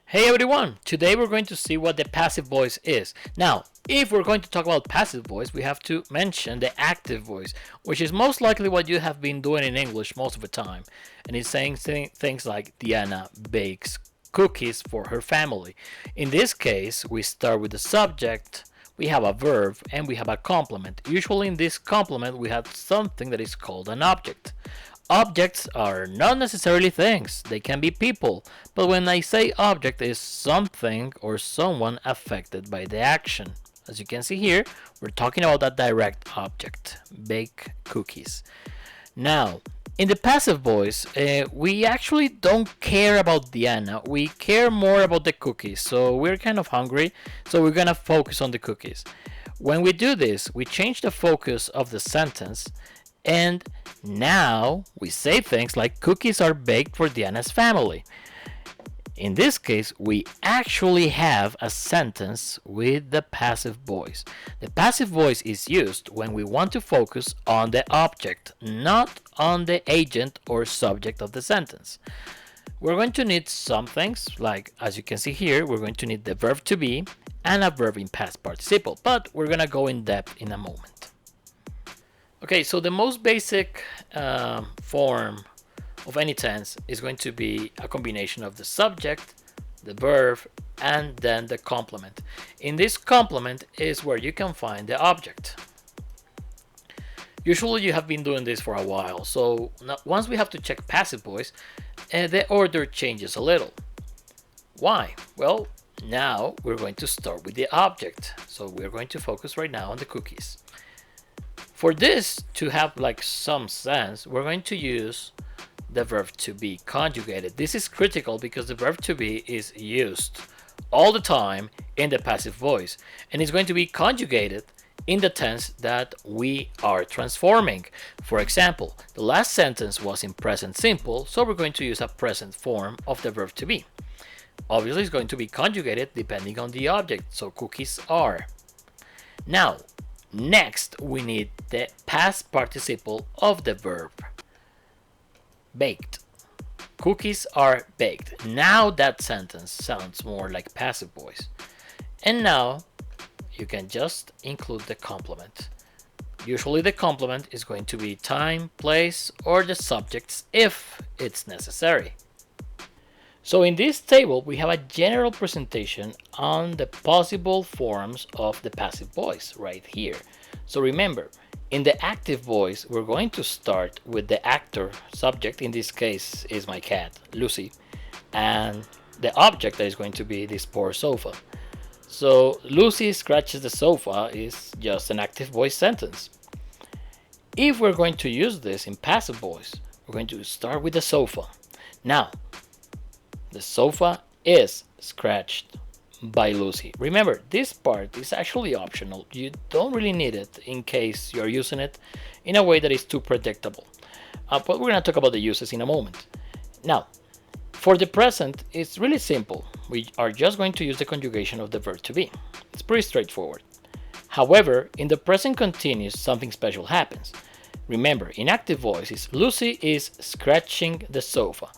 Hey everyone! Today we're going to see what the passive voice is. Now, if we're going to talk about passive voice, we have to mention the active voice, which is most likely what you have been doing in English most of the time. And it's saying things like Diana bakes cookies for her family. In this case, we start with the subject, we have a verb, and we have a complement. Usually in this complement, we have something that is called an object. Objects are not necessarily things, they can be people, but when I say object, it is something or someone affected by the action. As you can see here, we're talking about a direct object, bake cookies. Now, in the passive voice, we actually don't care about Diana, we care more about the cookies, so we're kind of hungry, so we're gonna focus on the cookies. When we do this, we change the focus of the sentence, and now we say things like cookies are baked for Diana's family. In this case, we actually have a sentence with the passive voice. The passive voice is used when we want to focus on the object, not on the agent or subject of the sentence. We're going to need some things, like as you can see here, we're going to need the verb to be and a verb in past participle, but we're going to go in depth in a moment. Okay, so the most basic form of any tense is going to be a combination of the subject, the verb, and then the complement. In this complement is where you can find the object. Usually you have been doing this for a while, so once we have to check passive voice, the order changes a little. Why? Well, now we're going to start with the object, so we're going to focus right now on the cookies. For this to have like some sense, we're going to use the verb to be conjugated. This is critical because the verb to be is used all the time in the passive voice, and it's going to be conjugated in the tense that we are transforming. For example, the last sentence was in present simple, so we're going to use a present form of the verb to be. Obviously, it's going to be conjugated depending on the object, so cookies are. Now, next, we need the past participle of the verb. Baked. Cookies are baked. Now that sentence sounds more like passive voice. And now you can just include the complement. Usually the complement is going to be time, place, or the subjects if it's necessary. So in this table, we have a general presentation on the possible forms of the passive voice right here. So remember, in the active voice, we're going to start with the actor subject. In this case is my cat, Lucy, and the object that is going to be this poor sofa. So Lucy scratches the sofa is just an active voice sentence. If we're going to use this in passive voice, we're going to start with the sofa. Now, the sofa is scratched by Lucy. Remember, this part is actually optional. You don't really need it in case you're using it in a way that is too predictable. But we're going to talk about the uses in a moment. Now, for the present, it's really simple. We are just going to use the conjugation of the verb to be. It's pretty straightforward. However, in the present continuous, something special happens. Remember, in active voice, Lucy is scratching the sofa.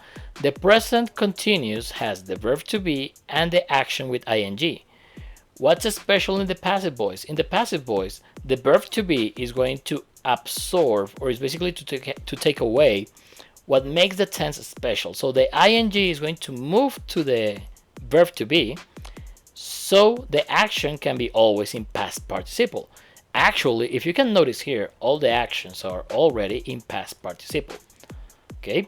The present continuous has the verb to be and the action with ing. What's special in the passive voice? In the passive voice, the verb to be is going to absorb, or is basically to take away what makes the tense special. So the ing is going to move to the verb to be, so the action can be always in past participle. Actually, if you can notice here, all the actions are already in past participle. Okay.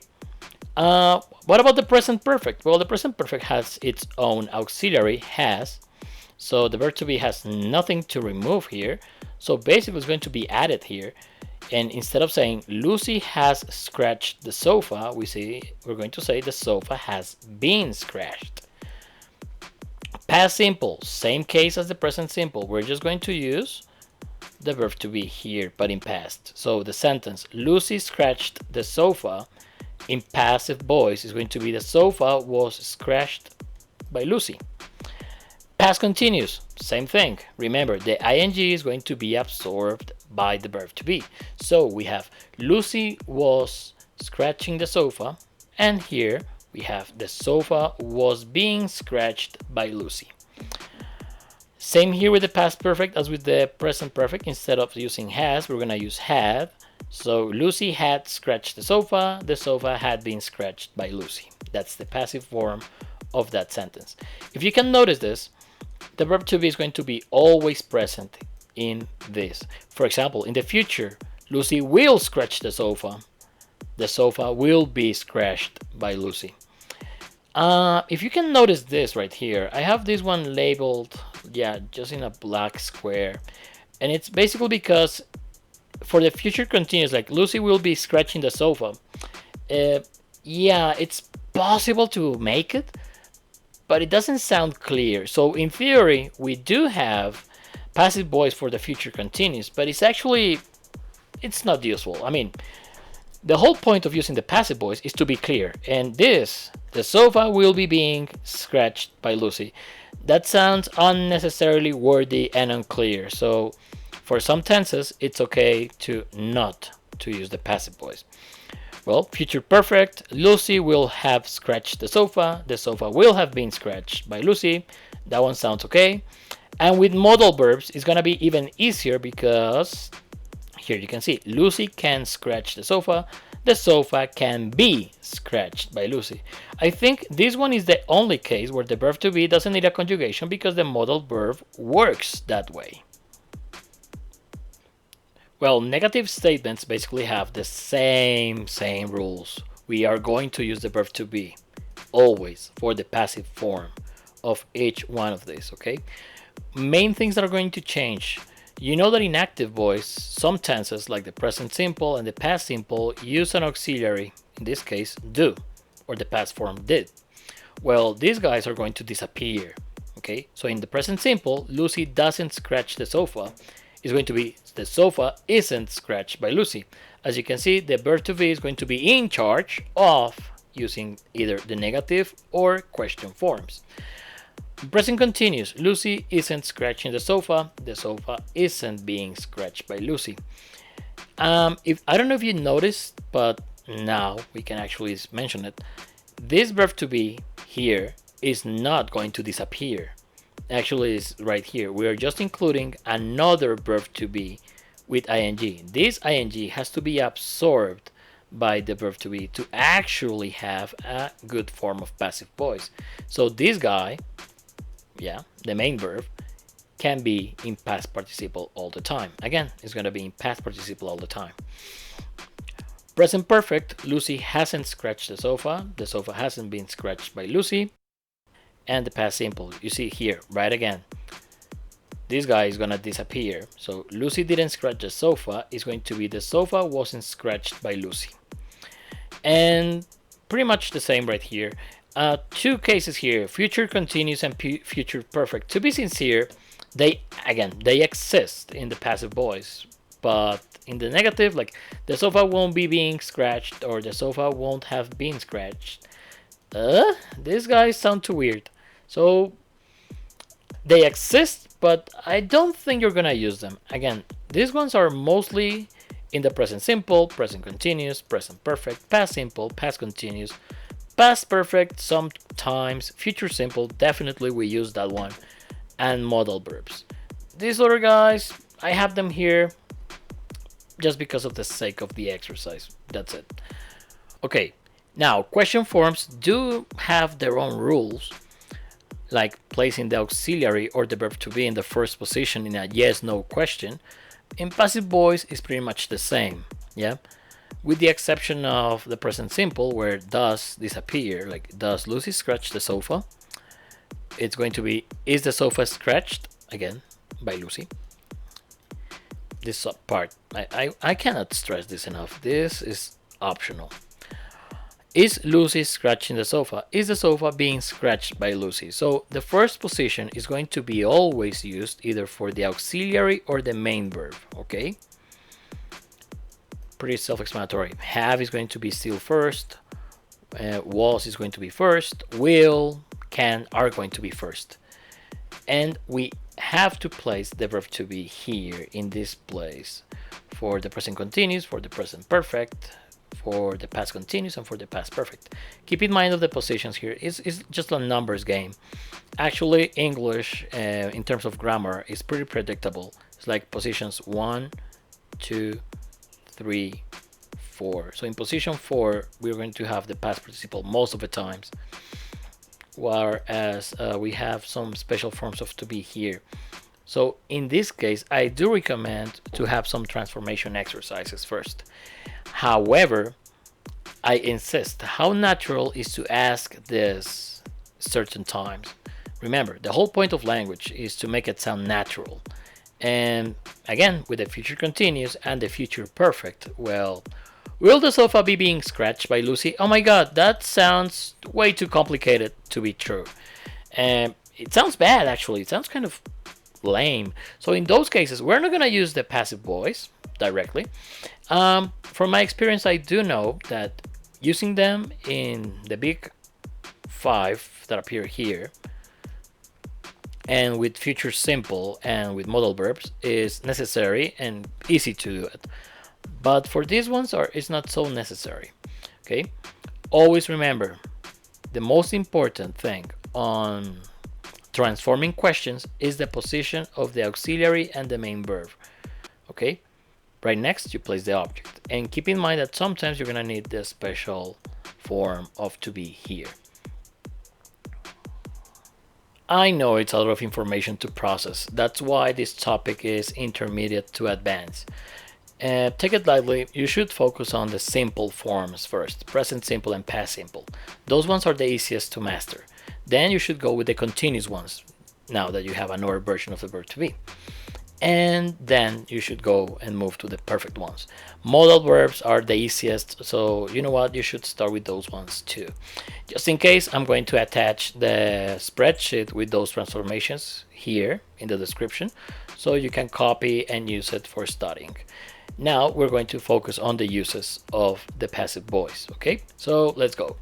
What about the present perfect? Well, the present perfect has its own auxiliary has, so the verb to be has nothing to remove here. So basically, it's going to be added here, and instead of saying Lucy has scratched the sofa, we're going to say the sofa has been scratched. Past simple, same case as the present simple. We're just going to use the verb to be here, but in past. So the sentence Lucy scratched the sofa in passive voice is going to be the sofa was scratched by Lucy. Past continuous, same thing. Remember, the ing is going to be absorbed by the verb to be. So we have Lucy was scratching the sofa, and here we have the sofa was being scratched by Lucy. Same here with the past perfect as with the present perfect. Instead of using has, we're gonna use had. So Lucy had scratched the sofa had been scratched by Lucy. That's the passive form of that sentence. If you can notice this, the verb to be is going to be always present in this. For example, in the future, Lucy will scratch the sofa will be scratched by Lucy. If you can notice this right here, I have this one labeled, yeah, just in a black square. And it's basically because for the future continuous, like Lucy will be scratching the sofa. Yeah, it's possible to make it, but it doesn't sound clear. So in theory, we do have passive voice for the future continuous, but it's not useful. I mean, the whole point of using the passive voice is to be clear. And this, the sofa will be being scratched by Lucy, that sounds unnecessarily wordy and unclear. So for some tenses, it's okay to not to use the passive voice. Well, future perfect, Lucy will have scratched the sofa will have been scratched by Lucy. That one sounds okay. And with modal verbs, it's gonna be even easier because here you can see Lucy can scratch the sofa can be scratched by Lucy. I think this one is the only case where the verb to be doesn't need a conjugation because the modal verb works that way. Well, negative statements basically have the same rules. We are going to use the verb to be always for the passive form of each one of these, okay? Main things that are going to change. You know that in active voice, some tenses like the present simple and the past simple use an auxiliary, in this case, do, or the past form did. Well, these guys are going to disappear, okay? So in the present simple, Lucy doesn't scratch the sofa. It's going to be the sofa isn't scratched by Lucy. As you can see, the verb to be is going to be in charge of using either the negative or question forms. Present continuous, Lucy isn't scratching the sofa isn't being scratched by Lucy. If I don't know if you noticed, but now we can actually mention it. This verb to be here is not going to disappear. Actually, it's right here. We are just including another verb to be with ing. This ing has to be absorbed by the verb to be to actually have a good form of passive voice. So this guy, yeah, the main verb, can be in past participle all the time. Again, it's going to be in past participle all the time. Present perfect, Lucy hasn't scratched the sofa hasn't been scratched by Lucy. And the past simple, you see here, right again. This guy is going to disappear. So Lucy didn't scratch the sofa is going to be the sofa wasn't scratched by Lucy. And pretty much the same right here. Two cases here, future continuous and future perfect. To be sincere, they exist in the passive voice, but in the negative, like the sofa won't be being scratched or the sofa won't have been scratched. These guys sound too weird. So they exist, but I don't think you're gonna use them. Again, these ones are mostly in the present simple, present continuous, present perfect, past simple, past continuous, past perfect sometimes, future simple, definitely we use that one, and modal verbs. These other guys, I have them here just because of the sake of the exercise. That's it. Okay, now question forms do have their own rules, like placing the auxiliary or the verb to be in the first position in a yes/no question. In passive voice, it's pretty much the same, yeah, with the exception of the present simple where does disappear, like does Lucy scratch the sofa? It's going to be is the sofa scratched, again, by Lucy. This part, I cannot stress this enough. This is optional. Is Lucy scratching the sofa? Is the sofa being scratched by Lucy? So the first position is going to be always used either for the auxiliary or the main verb, okay? Pretty self-explanatory. Have is going to be still first. Was is going to be first. Will, can are going to be first. And we have to place the verb to be here in this place for the present continuous, for the present perfect, for the past continuous, and for the past perfect. Keep in mind of the positions here. It's just a numbers game. Actually, English, in terms of grammar, is pretty predictable. It's like positions 1, 2, 3, 4. So in position 4, we're going to have the past participle most of the times, whereas we have some special forms of to be here. So in this case, I do recommend to have some transformation exercises first. However, I insist how natural is to ask this certain times. Remember, the whole point of language is to make it sound natural. And again, with the future continuous and the future perfect, well, will the sofa be being scratched by Lucy? Oh my god, that sounds way too complicated to be true. And it sounds bad actually. It sounds kind of lame. So in those cases, we're not gonna use the passive voice directly. From my experience, I do know that using them in the big five that appear here, and with future simple and with modal verbs, is necessary and easy to do it. But for these ones, it's not so necessary. Okay, always remember the most important thing on transforming questions is the position of the auxiliary and the main verb. Okay, right next you place the object, and keep in mind that sometimes you're gonna need the special form of to be here. I know it's a lot of information to process. That's why this topic is intermediate to advanced. Take it lightly. You should focus on the simple forms first, present simple and past simple. Those ones are the easiest to master. Then you should go with the continuous ones, now that you have another version of the verb to be. And then you should go and move to the perfect ones. Modal verbs are the easiest, so you know what, you should start with those ones too. Just in case, I'm going to attach the spreadsheet with those transformations here in the description, so you can copy and use it for studying. Now we're going to focus on the uses of the passive voice. Okay, so let's go.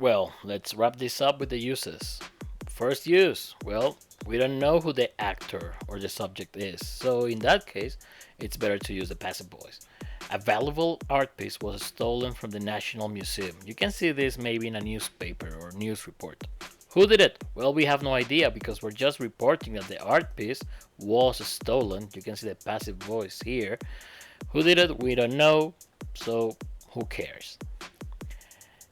Well, let's wrap this up with the uses. First use, well, we don't know who the actor or the subject is, so in that case, it's better to use the passive voice. A valuable art piece was stolen from the National Museum. You can see this maybe in a newspaper or news report. Who did it? Well, we have no idea because we're just reporting that the art piece was stolen. You can see the passive voice here. Who did it? We don't know, so who cares?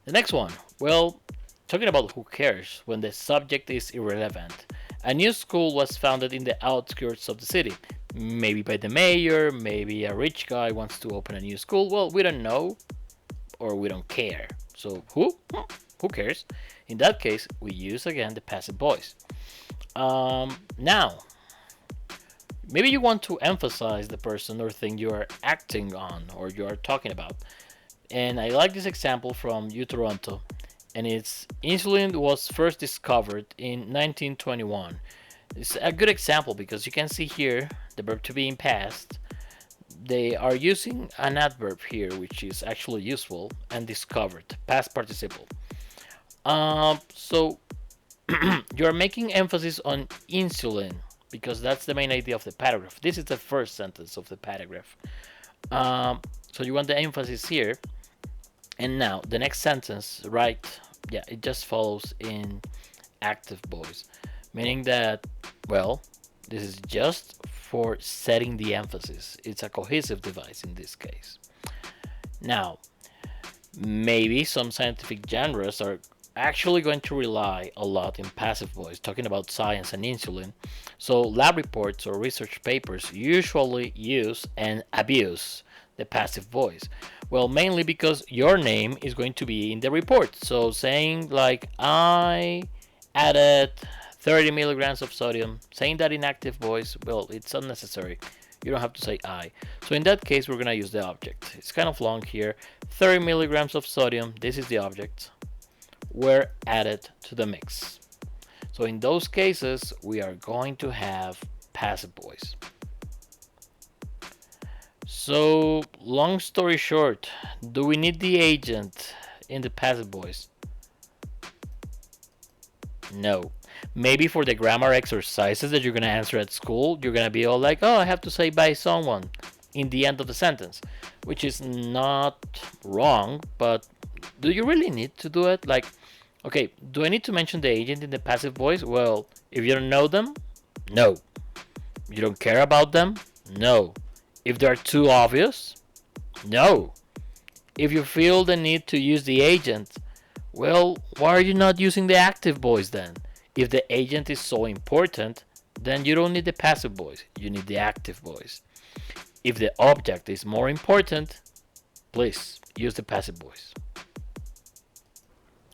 The next one, well, talking about who cares when the subject is irrelevant. A new school was founded in the outskirts of the city. Maybe by the mayor, maybe a rich guy wants to open a new school. Well, we don't know, or we don't care. So who? Who cares? In that case, we use again the passive voice. Now, maybe you want to emphasize the person or thing you are acting on or you are talking about. And I like this example from U Toronto, and it's insulin was first discovered in 1921. It's a good example because you can see here the verb to be in past. They are using an adverb here, which is actually useful, and discovered, past participle. So you're making emphasis on insulin because that's the main idea of the paragraph. This is the first sentence of the paragraph. So you want the emphasis here. And now the next sentence, right? Yeah, it just follows in active voice, meaning that, well, this is just for setting the emphasis. It's a cohesive device in this case. Now, maybe some scientific genres are actually going to rely a lot in passive voice, talking about science and insulin. So lab reports or research papers usually use and abuse the passive voice. Well, mainly because your name is going to be in the report. So saying like, I added 30 milligrams of sodium, saying that in active voice, well, it's unnecessary. You don't have to say I. So in that case, we're going to use the object. It's kind of long here. 30 milligrams of sodium, this is the object, were added to the mix. So in those cases, we are going to have passive voice. So, long story short, do we need the agent in the passive voice? No. Maybe for the grammar exercises that you're going to answer at school, you're going to be all like, oh, I have to say by someone. in the end of the sentence, which is not wrong, but do you really need to do it? Like, okay, do I need to mention the agent in the passive voice? Well, if you don't know them, no. You don't care about them? No. If they're too obvious? No. If you feel the need to use the agent, well, why are you not using the active voice then? If the agent is so important, then you don't need the passive voice, you need the active voice. If the object is more important, please use the passive voice.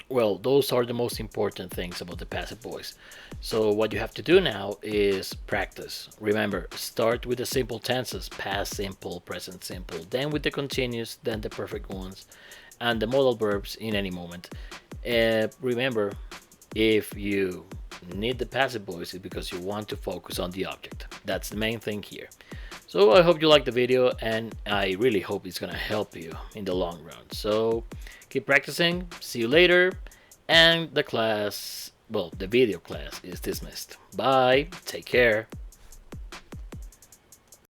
Well, those are the most important things about the passive voice. So what you have to do now is practice. Remember, start with the simple tenses, past simple, present simple, then with the continuous, then the perfect ones, and the modal verbs in any moment. Remember, if you need the passive voice, it's because you want to focus on the object. That's the main thing here. So I hope you liked the video, and I really hope it's gonna help you in the long run. So keep practicing, see you later, and the class, well, the video class is dismissed. Bye, take care.